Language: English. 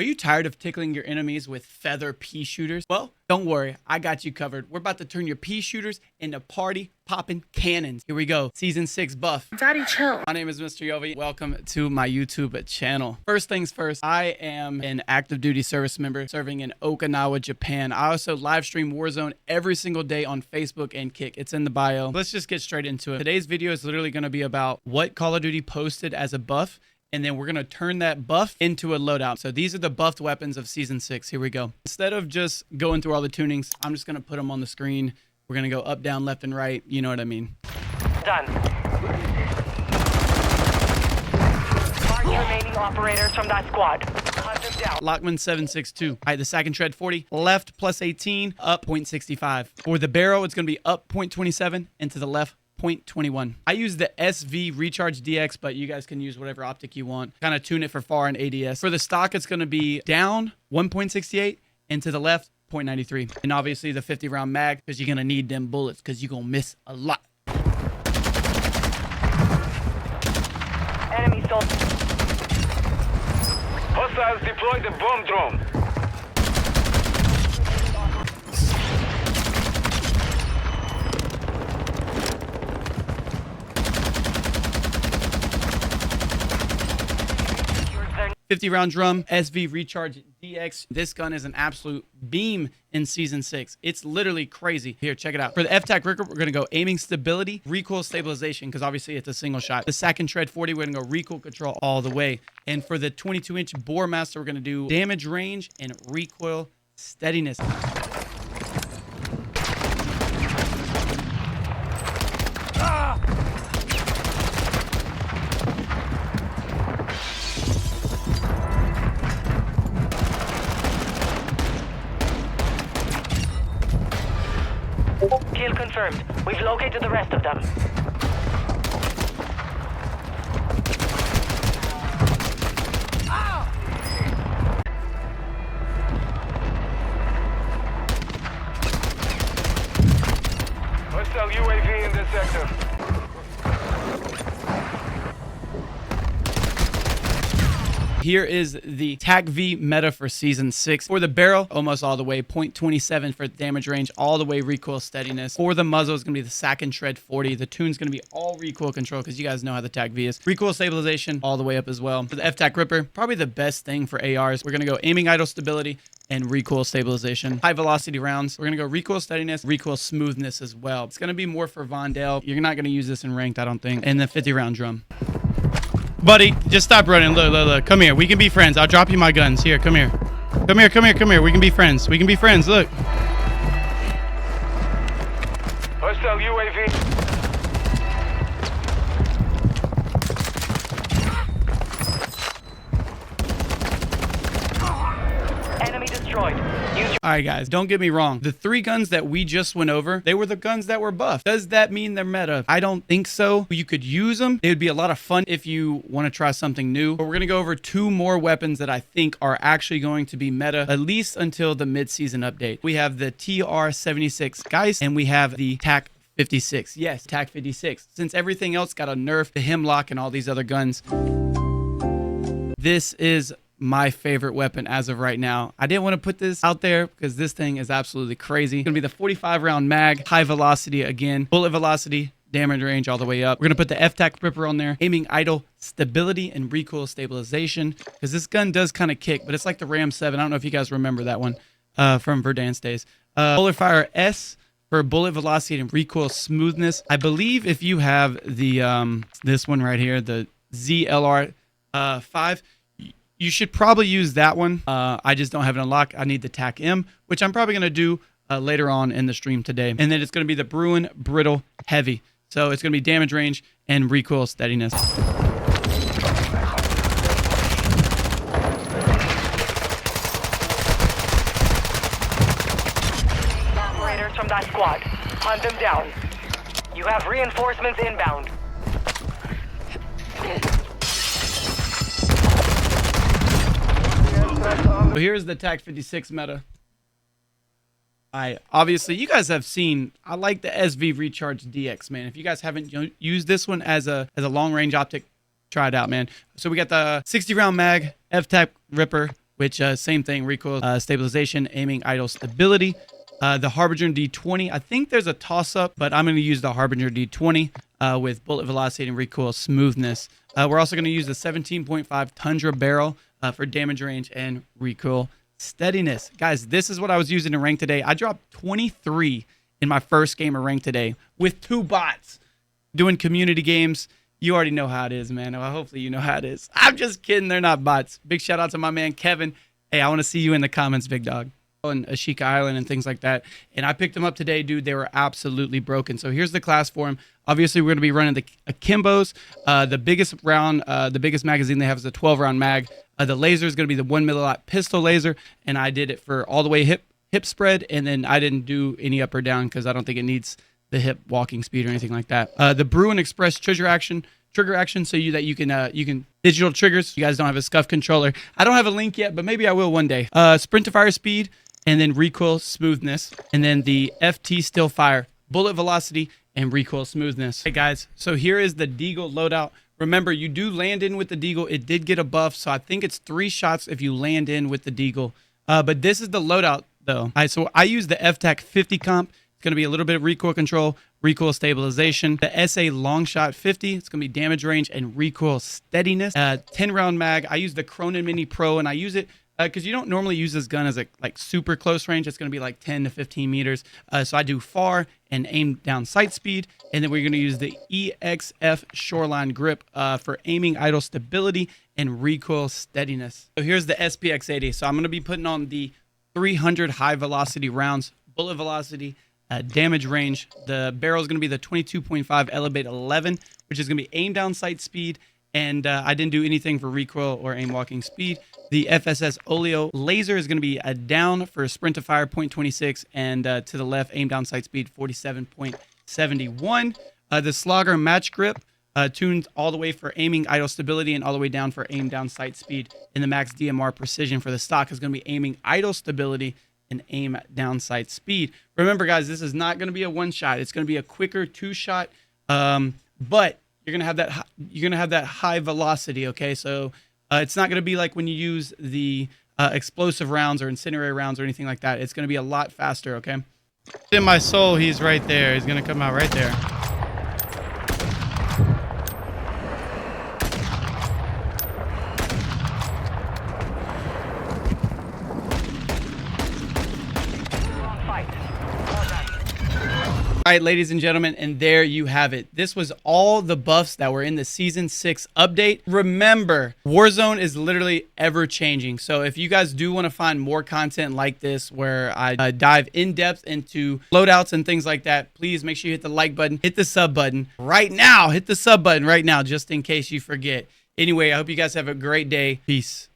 Are you tired of tickling your enemies with feather pea shooters? Well, don't worry, I got you covered. We're about to turn your pea shooters into party popping cannons. Here we go. Season 6 buff. Daddy, chill. My name is Mr. Yovi. Welcome to my YouTube channel. First things first, I am an active duty service member serving in Okinawa, Japan. I also live stream Warzone every single day on Facebook and Kick. It's in the bio. Let's just get straight into it. Today's video is literally going to be about what Call of Duty posted as a buff, and then we're going to turn that buff into a loadout. So these are the buffed weapons of Season 6. Here we go. Instead of just going through all the tunings, I'm just going to put them on the screen. We're going to go up, down, left, and right. You know what I mean. Done. Mark remaining operators from that squad. Hunt them down. Lockman 762. All right, the sack and tread 40. Left plus 18, up 0.65. For the barrel, it's going to be up 0.27, and to the left, 0.21. I use the SV Recharge DX, but you guys can use whatever optic you want. Kind of tune it for far and ADS. For the stock, it's going to be down 1.68 and to the left 0.93. And obviously the 50 round mag, because you're going to need them bullets because you're going to miss a lot. Enemy still. Hostiles deployed the bomb drone. 50 round drum, SV Recharge DX. This gun is an absolute beam in Season 6. It's literally crazy. Here, check it out. For the F-Tac Ricker, we're going to go aiming stability, recoil stabilization, because obviously it's a single shot. The sack and tread 40, we're going to go recoil control all the way. And for the 22-inch bore master, we're going to do damage range and recoil steadiness. Kill confirmed. We've located the rest of them. Hostile UAV in this sector. Here is the TAC V meta for Season 6. For the barrel, almost all the way, 0.27 for damage range, all the way recoil steadiness. For the muzzle, it's going to be the sack and tread 40. The tune's going to be all recoil control because you guys know how the TAC V is. Recoil stabilization all the way up as well. For the F-Tac Ripper, probably the best thing for ARs. We're going to go aiming idle stability and recoil stabilization. High velocity rounds. We're going to go recoil steadiness, recoil smoothness as well. It's going to be more for Vondale. You're not going to use this in ranked, I don't think. And the 50 round drum. Buddy, just stop running. Look. Come here. We can be friends. I'll drop you my guns. Here, come here. Come here. We can be friends. Look. Hostile UAV. Enemy destroyed. Use All right, guys, don't get me wrong. The 3 guns that we just went over, they were the guns that were buffed. Does that mean they're meta? I don't think so. You could use them. They would be a lot of fun if you want to try something new. But we're going to go over 2 more weapons that I think are actually going to be meta, at least until the mid-season update. We have the TR-76 Geist, and we have the TAC 56. Yes, TAC 56. Since everything else got a nerf, the Hemlock, and all these other guns, this is my favorite weapon as of right now. I didn't want to put this out there because this thing is absolutely crazy. It's going to be the 45 round mag, high velocity again, bullet velocity, damage range all the way up. We're going to put the F-Tac Ripper on there, aiming idle stability and recoil stabilization, because this gun does kind of kick, but it's like the Ram 7. I don't know if you guys remember that one from Verdansk days. Bullet Fire S for bullet velocity and recoil smoothness. I believe if you have the this one right here, the ZLR 5, you should probably use that one. I just don't have it unlocked. I need the TAC M, which I'm probably going to do later on in the stream today. And then it's going to be the Bruin Brittle Heavy. So it's going to be damage range and recoil steadiness. operators from that squad. Hunt them down. You have reinforcements inbound. So here's the TAC 56 meta. Obviously, you guys have seen, I like the SV Recharge DX, man. If you guys haven't used this one as a long range optic, try it out, man. So we got the 60 round mag, F-Tac Ripper which same thing, recoil stabilization, aiming, idle stability. The Harbinger D20, I think there's a toss-up, but I'm going to use the Harbinger D20 with bullet velocity and recoil smoothness. We're also going to use the 17.5 Tundra barrel for damage range and recoil steadiness. Guys, this is what I was using in rank today. I dropped 23 in my first game of rank today with 2 bots doing community games. You already know how it is, man. Well, hopefully you know how it is. I'm just kidding. They're not bots. Big shout out to my man, Kevin. Hey, I want to see you in the comments, big dog. And Ashika Island and things like that. And I picked them up today, dude. They were absolutely broken. So here's the class for them. Obviously, we're going to be running the Akimbos. The biggest round, the biggest magazine they have is a 12-round mag. The laser is going to be the 1 millilot pistol laser. And I did it for all the way hip spread. And then I didn't do any up or down because I don't think it needs the hip walking speed or anything like that. The Bruin Express trigger action, so you can digital triggers. You guys don't have a scuff controller. I don't have a link yet, but maybe I will one day. Sprint to fire speed, and then recoil smoothness, and then the FT still fire, bullet velocity, and recoil smoothness. Hey guys, so here is the Deagle loadout. Remember, you do land in with the Deagle. It did get a buff, so I think it's 3 shots if you land in with the Deagle. But this is the loadout though. All right, so I use the FTAC 50 comp. It's going to be a little bit of recoil control, recoil stabilization. The SA long shot 50, it's going to be damage range and recoil steadiness. 10 round mag. I use the Cronin Mini Pro, and I use it because you don't normally use this gun as a super close range. It's going to be like 10 to 15 meters. So I do far and aim down sight speed. And then we're going to use the EXF Shoreline grip for aiming, idle stability, and recoil steadiness. So here's the SPX 80. So I'm going to be putting on the 300 high velocity rounds, bullet velocity, damage range. The barrel is going to be the 22.5 Elevate 11, which is going to be aim down sight speed. And I didn't do anything for recoil or aim walking speed. The FSS Oleo laser is going to be a down for sprint to fire 0.26, and to the left aim down sight speed 47.71. The Slogger match grip tuned all the way for aiming, idle stability, and all the way down for aim down sight speed. And the Max DMR precision for the stock is going to be aiming, idle stability, and aim down sight speed. Remember, guys, this is not going to be a 1-shot. It's going to be a quicker 2-shot, but you're going to have that high velocity. Okay, so it's not going to be like when you use the explosive rounds or incendiary rounds or anything like that. It's going to be a lot faster. Okay. In my soul, he's right there. He's going to come out right there. All right, ladies and gentlemen, and there you have it. This was all the buffs that were in the Season 6 update. Remember, Warzone is literally ever changing. So if you guys do want to find more content like this, where I dive in depth into loadouts and things like that, please make sure you hit the like button, hit the sub button right now. Hit the sub button right now, just in case you forget. Anyway, I hope you guys have a great day. Peace.